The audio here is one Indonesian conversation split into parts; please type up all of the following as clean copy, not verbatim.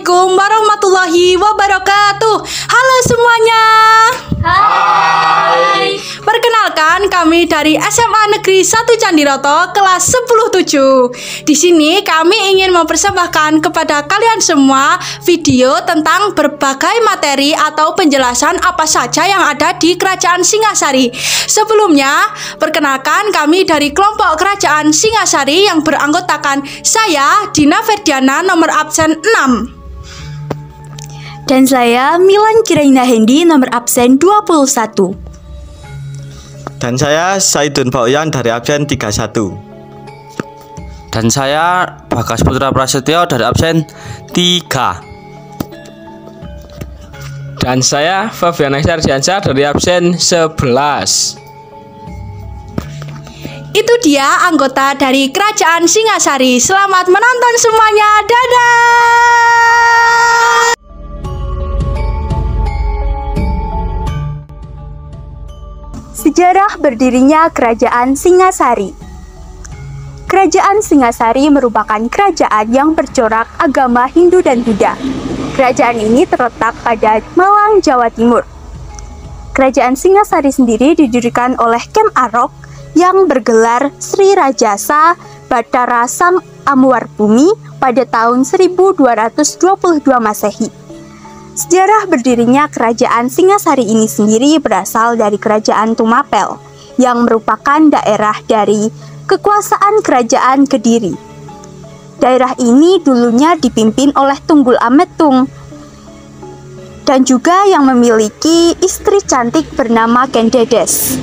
Assalamualaikum warahmatullahi wabarakatuh. Halo semuanya. Hai. Perkenalkan, kami dari SMA Negeri 1 Candiroto kelas 10-7. Di sini kami ingin mempersembahkan kepada kalian semua video tentang berbagai materi atau penjelasan apa saja yang ada di Kerajaan Singasari. Sebelumnya, perkenalkan kami dari kelompok Kerajaan Singasari yang beranggotakan saya, Dina Ferdiana, nomor absen 6. Dan saya Milan Kiraina Hendi, nomor absen 21. Dan saya Saidun Bauyan dari absen 31. Dan saya Bagas Putra Prasetyo dari absen 3. Dan saya Fabian Sardiansyah dari absen 11. Itu dia anggota dari Kerajaan Singasari. Selamat menonton semuanya. Dadah. Sejarah berdirinya Kerajaan Singasari. Kerajaan Singasari merupakan kerajaan yang bercorak agama Hindu dan Buddha. Kerajaan ini terletak pada Malang, Jawa Timur. Kerajaan Singasari sendiri didirikan oleh Ken Arok yang bergelar Sri Rajasa Batara Sang Amuwarbumi pada tahun 1222 Masehi. Sejarah berdirinya Kerajaan Singasari ini sendiri berasal dari Kerajaan Tumapel, yang merupakan daerah dari kekuasaan Kerajaan Kediri. Daerah ini dulunya dipimpin oleh Tunggul Ametung, dan juga yang memiliki istri cantik bernama Ken Dedes.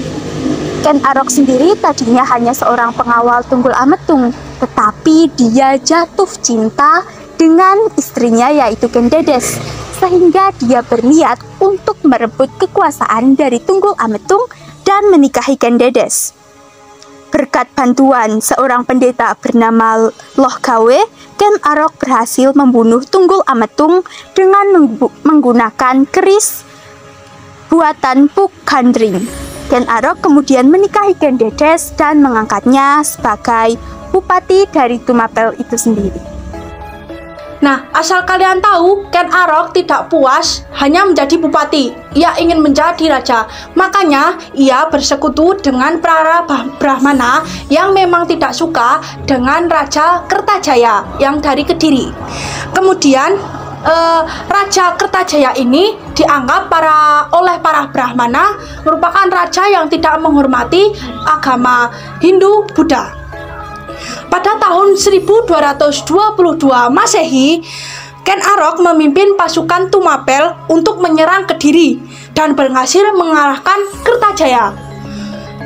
Ken Arok sendiri tadinya hanya seorang pengawal Tunggul Ametung, tetapi dia jatuh cinta dengan istrinya yaitu Ken Dedes, sehingga dia berniat untuk merebut kekuasaan dari Tunggul Ametung dan menikahi Ken Dedes. Berkat bantuan seorang pendeta bernama Loh Gawe, Ken Arok berhasil membunuh Tunggul Ametung dengan menggunakan keris buatan Puk Gandring. Ken Arok kemudian menikahi Ken Dedes dan mengangkatnya sebagai bupati dari Tumapel itu sendiri. Nah, asal kalian tahu, Ken Arok tidak puas hanya menjadi bupati. Ia ingin menjadi raja. Makanya, ia bersekutu dengan para Brahmana yang memang tidak suka dengan Raja Kertajaya yang dari Kediri. Kemudian, Raja Kertajaya ini dianggap oleh para Brahmana merupakan raja yang tidak menghormati agama Hindu Buddha. Pada tahun 1222 Masehi, Ken Arok memimpin pasukan Tumapel untuk menyerang Kediri dan berhasil mengalahkan Kertajaya.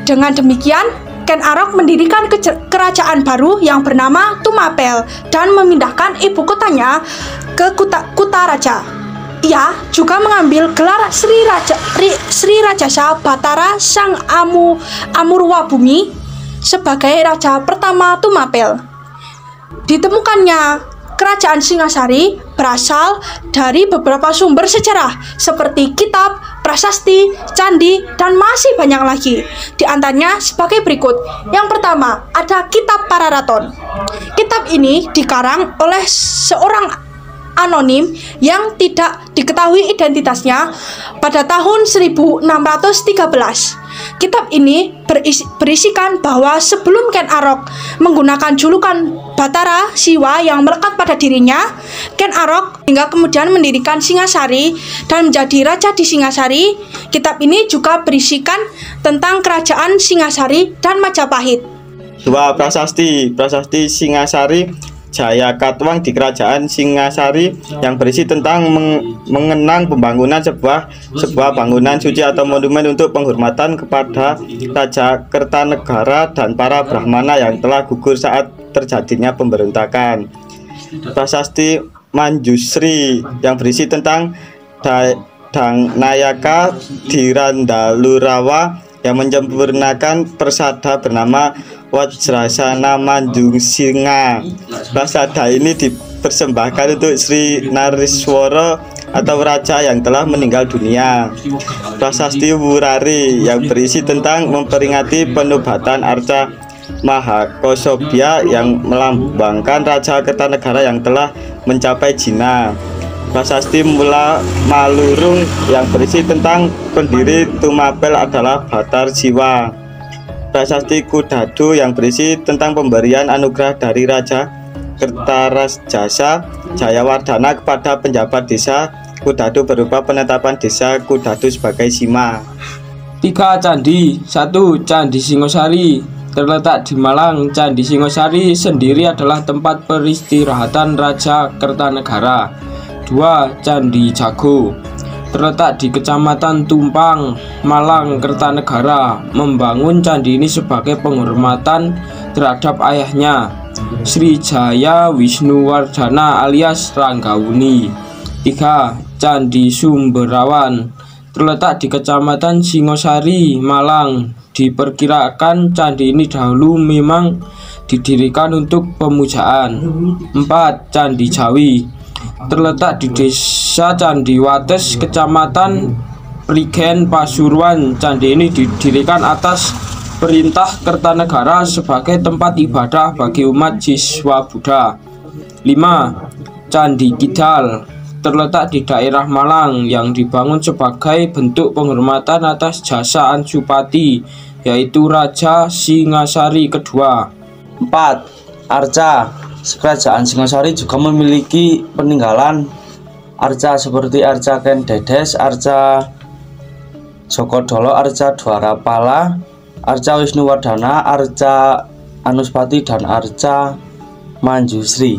Dengan demikian, Ken Arok mendirikan kerajaan baru yang bernama Tumapel dan memindahkan ibu kotanya ke Kutaraja. Ia juga mengambil gelar Sri Rajasa Batara Sang Amurwabumi sebagai raja pertama Tumapel. Ditemukannya Kerajaan Singasari berasal dari beberapa sumber sejarah seperti kitab, prasasti, candi, dan masih banyak lagi. Di antaranya sebagai berikut. Yang pertama, ada Kitab Pararaton. Kitab ini dikarang oleh seorang anonim yang tidak diketahui identitasnya pada tahun 1613. Kitab ini berisikan bahwa sebelum Ken Arok menggunakan julukan Batara Siwa yang melekat pada dirinya, Ken Arok hingga kemudian mendirikan Singasari dan menjadi raja di Singasari. Kitab ini juga berisikan tentang kerajaan Singasari dan Majapahit. Dua prasasti Singasari Jaya Katwang di Kerajaan Singasari yang berisi tentang mengenang pembangunan sebuah bangunan suci atau monumen untuk penghormatan kepada Raja Kertanegara dan para Brahmana yang telah gugur saat terjadinya pemberontakan. Prasasti Manjusri yang berisi tentang Dangnayaka di Randalurawa yang menyempurnakan persada bernama Wajrasana Manjungsinga. Prasada ini dipersembahkan untuk Sri Nariswara atau raja yang telah meninggal dunia. Prasasti Wurari yang berisi tentang memperingati penobatan Arca Mahakosobya yang melambangkan Raja Kertanegara yang telah mencapai jina. Prasasti Mula Malurung yang berisi tentang pendiri Tumapel adalah Batar Jiwa. Prasasti Kudadu yang berisi tentang pemberian anugerah dari Raja Kertarajasa Jayawardhana kepada penjabat desa Kudadu berupa penetapan desa Kudadu sebagai sima. 3 candi. 1. Candi Singosari terletak di Malang. Candi Singosari sendiri adalah tempat peristirahatan Raja Kertanegara. 2. Candi Jago terletak di Kecamatan Tumpang, Malang, Kertanegara. Membangun candi ini sebagai penghormatan terhadap ayahnya, Sri Jaya Wisnuwardhana alias Ranggawuni. 3. Candi Sumberawan terletak di Kecamatan Singosari, Malang. Diperkirakan candi ini dahulu memang didirikan untuk pemujaan. 4. Candi Jawi terletak di Desa Candiwates, Kecamatan Prigen, Pasuruan. Candi ini didirikan atas perintah Kertanegara sebagai tempat ibadah bagi umat siswa Buddha. 5. Candi Kidal terletak di daerah Malang yang dibangun sebagai bentuk penghormatan atas jasa Ansupati, yaitu Raja Singasari kedua. 4. Arca. Kerajaan Singosari juga memiliki peninggalan arca seperti arca Ken Dedes, arca Jokodolo, arca Dwarapala, arca Wisnuwardhana, arca Anuspati, dan arca Manjusri.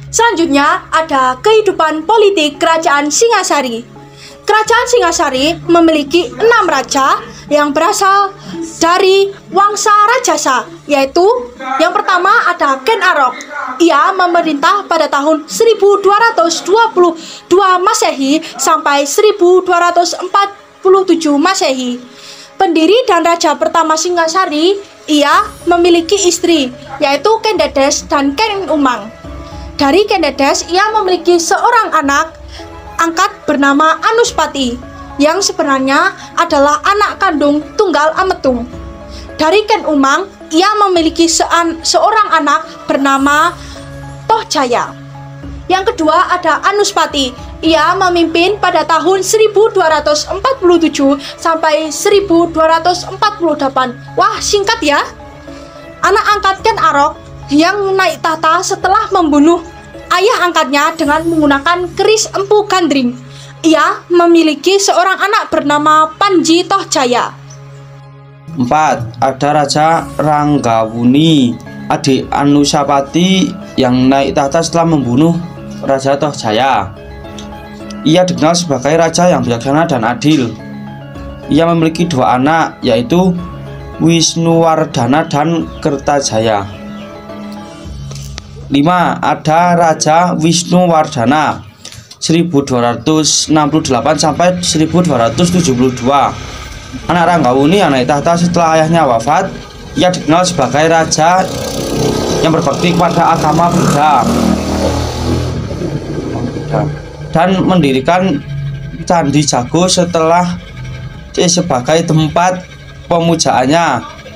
Selanjutnya ada kehidupan politik Kerajaan Singasari. Kerajaan Singasari memiliki 6 raja yang berasal dari Wangsa Rajasa, yaitu yang pertama ada Ken Arok. Ia memerintah pada tahun 1222 Masehi sampai 1247 Masehi. Pendiri dan raja pertama Singasari, ia memiliki istri, yaitu Ken Dedes dan Ken Umang. Dari Ken Dedes, ia memiliki seorang anak angkat bernama Anuspati, yang sebenarnya adalah anak kandung tunggal Ametung. Dari Ken Umang, ia memiliki seorang anak bernama Tohjaya. Yang kedua ada Anuspati. Ia memimpin pada tahun 1247 sampai 1248. Wah, singkat ya. Anak angkat Ken Arok yang naik tahta setelah membunuh ayah angkatnya dengan menggunakan keris empu gandring. Ia memiliki seorang anak bernama Panji Tohjaya. 4. Ada Raja Ranggawuni, adik Anusapati yang naik tahta setelah membunuh Raja Tohjaya. Ia dikenal sebagai raja yang bijaksana dan adil. Ia memiliki 2 anak, yaitu Wisnuwardhana dan Kertajaya. 5. Ada Raja Wisnuwardhana 1268 sampai 1272. Anak Ranggawuni yang naik tahta setelah ayahnya wafat. Ia dikenal sebagai raja yang berbakti kepada agama Buddha dan mendirikan Candi Jago sebagai tempat pemujaannya.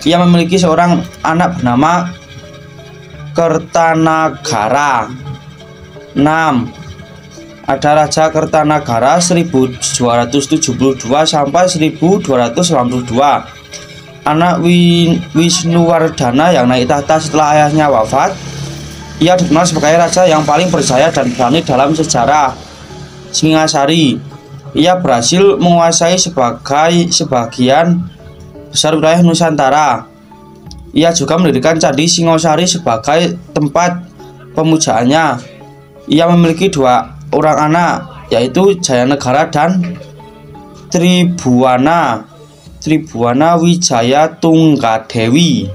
Ia memiliki seorang anak bernama Kertanagara. 6. Ada Raja Kertanagara 1272 sampai 1292. Anak Wisnuwardhana yang naik tahta setelah ayahnya wafat. Ia dikenal sebagai raja yang paling berjaya dan berani dalam sejarah Singasari. Ia berhasil menguasai sebagian besar wilayah Nusantara. Ia juga mendirikan Candi Singosari sebagai tempat pemujaannya. Ia memiliki 2 orang anak, yaitu Jayanegara dan Tribhuwana Wijaya Tunggadewi.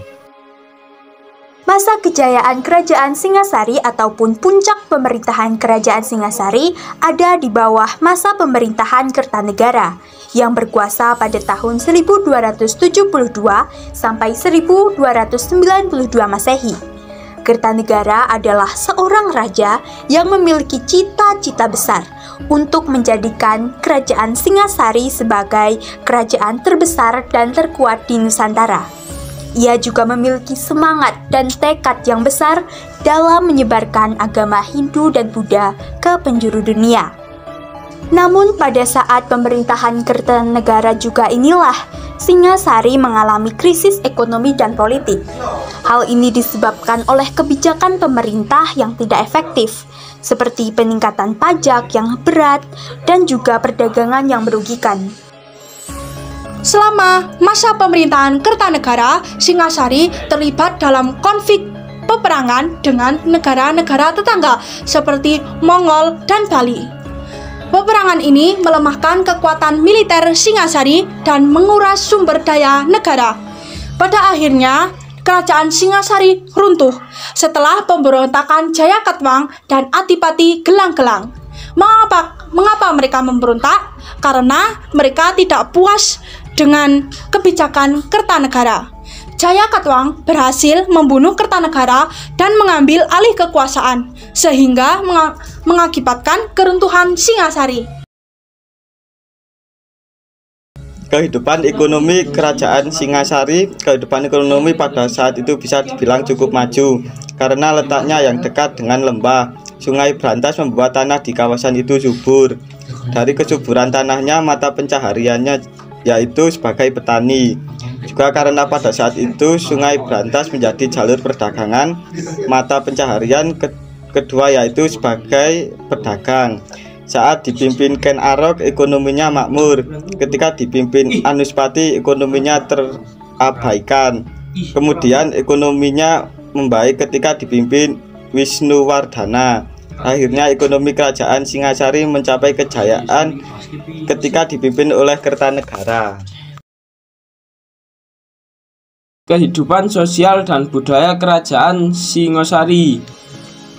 Masa kejayaan Kerajaan Singasari ataupun puncak pemerintahan Kerajaan Singasari ada di bawah masa pemerintahan Kertanegara yang berkuasa pada tahun 1272 sampai 1292 Masehi. Kertanegara adalah seorang raja yang memiliki cita-cita besar untuk menjadikan Kerajaan Singasari sebagai kerajaan terbesar dan terkuat di Nusantara. Ia juga memiliki semangat dan tekad yang besar dalam menyebarkan agama Hindu dan Buddha ke penjuru dunia. Namun pada saat pemerintahan Kertanegara juga inilah Singasari mengalami krisis ekonomi dan politik. Hal ini disebabkan oleh kebijakan pemerintah yang tidak efektif, seperti peningkatan pajak yang berat dan juga perdagangan yang merugikan. Selama masa pemerintahan Kertanegara, Singasari terlibat dalam konflik peperangan dengan negara-negara tetangga seperti Mongol dan Bali. Peperangan ini melemahkan kekuatan militer Singasari dan menguras sumber daya negara. Pada akhirnya, kerajaan Singasari runtuh setelah pemberontakan Jayakatwang dan Adipati Gelang-Gelang. Mengapa mereka memberontak? Karena mereka tidak puas dengan kebijakan Kertanegara. Jayakatwang berhasil membunuh Kertanegara dan mengambil alih kekuasaan, sehingga mengakibatkan keruntuhan Singasari. Kehidupan ekonomi kerajaan Singasari, kehidupan ekonomi pada saat itu bisa dibilang cukup maju karena letaknya yang dekat dengan lembah. Sungai Brantas membuat tanah di kawasan itu subur. Dari kesuburan tanahnya, mata pencahariannya yaitu sebagai petani. Juga karena pada saat itu Sungai Brantas menjadi jalur perdagangan, mata pencaharian kedua yaitu sebagai pedagang. Saat dipimpin Ken Arok, ekonominya makmur. Ketika dipimpin Anuspati, ekonominya terabaikan. Kemudian ekonominya membaik ketika dipimpin Wisnuwardhana. Akhirnya ekonomi kerajaan Singasari mencapai kejayaan ketika dipimpin oleh Kertanegara. Kehidupan sosial dan budaya kerajaan Singasari.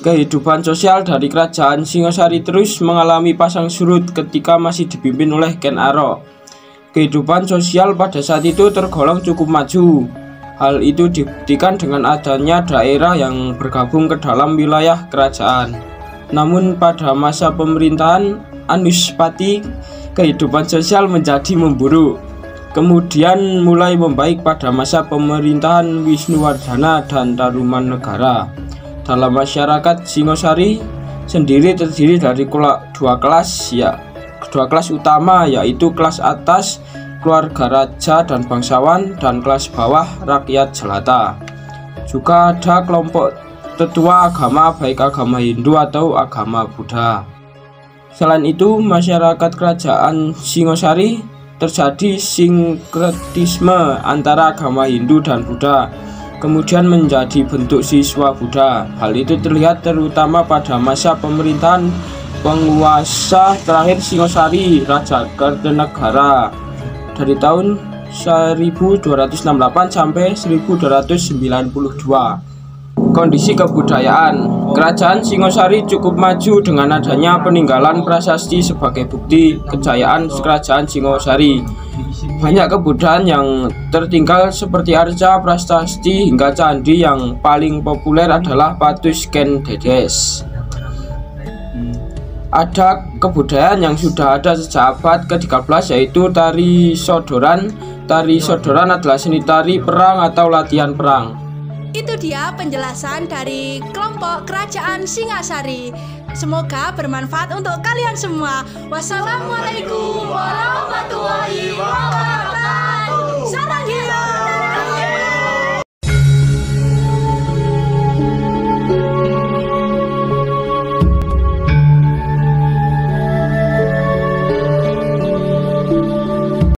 Kehidupan sosial dari kerajaan Singasari terus mengalami pasang surut ketika masih dipimpin oleh Ken Arok. Kehidupan sosial pada saat itu tergolong cukup maju. Hal itu dibuktikan dengan adanya daerah yang bergabung ke dalam wilayah kerajaan. Namun pada masa pemerintahan Anuspati, kehidupan sosial menjadi memburuk. Kemudian mulai membaik pada masa pemerintahan Wisnuwardhana dan Tarumanegara. Dalam masyarakat Singasari sendiri terdiri dari dua kelas utama, yaitu kelas atas keluarga raja dan bangsawan dan kelas bawah rakyat jelata. Juga ada kelompok tetua agama baik agama Hindu atau agama Buddha. Selain itu, masyarakat kerajaan Singasari terjadi sinkretisme antara agama Hindu dan Buddha, kemudian menjadi bentuk siswa Buddha. Hal itu terlihat terutama pada masa pemerintahan penguasa terakhir Singasari, Raja Kertanegara, dari tahun 1268 sampai 1292. Kondisi kebudayaan. Kerajaan Singasari cukup maju dengan adanya peninggalan prasasti sebagai bukti kejayaan kerajaan Singasari. Banyak kebudayaan yang tertinggal seperti arca, prasasti hingga candi. Yang paling populer adalah Patus Ken Dedes. Ada kebudayaan yang sudah ada sejak abad ke-13 yaitu tari sodoran. Tari sodoran adalah seni tari perang atau latihan perang. Itu dia penjelasan dari kelompok kerajaan Singasari. Semoga bermanfaat untuk kalian semua. Wassalamualaikum warahmatullahi wabarakatuh.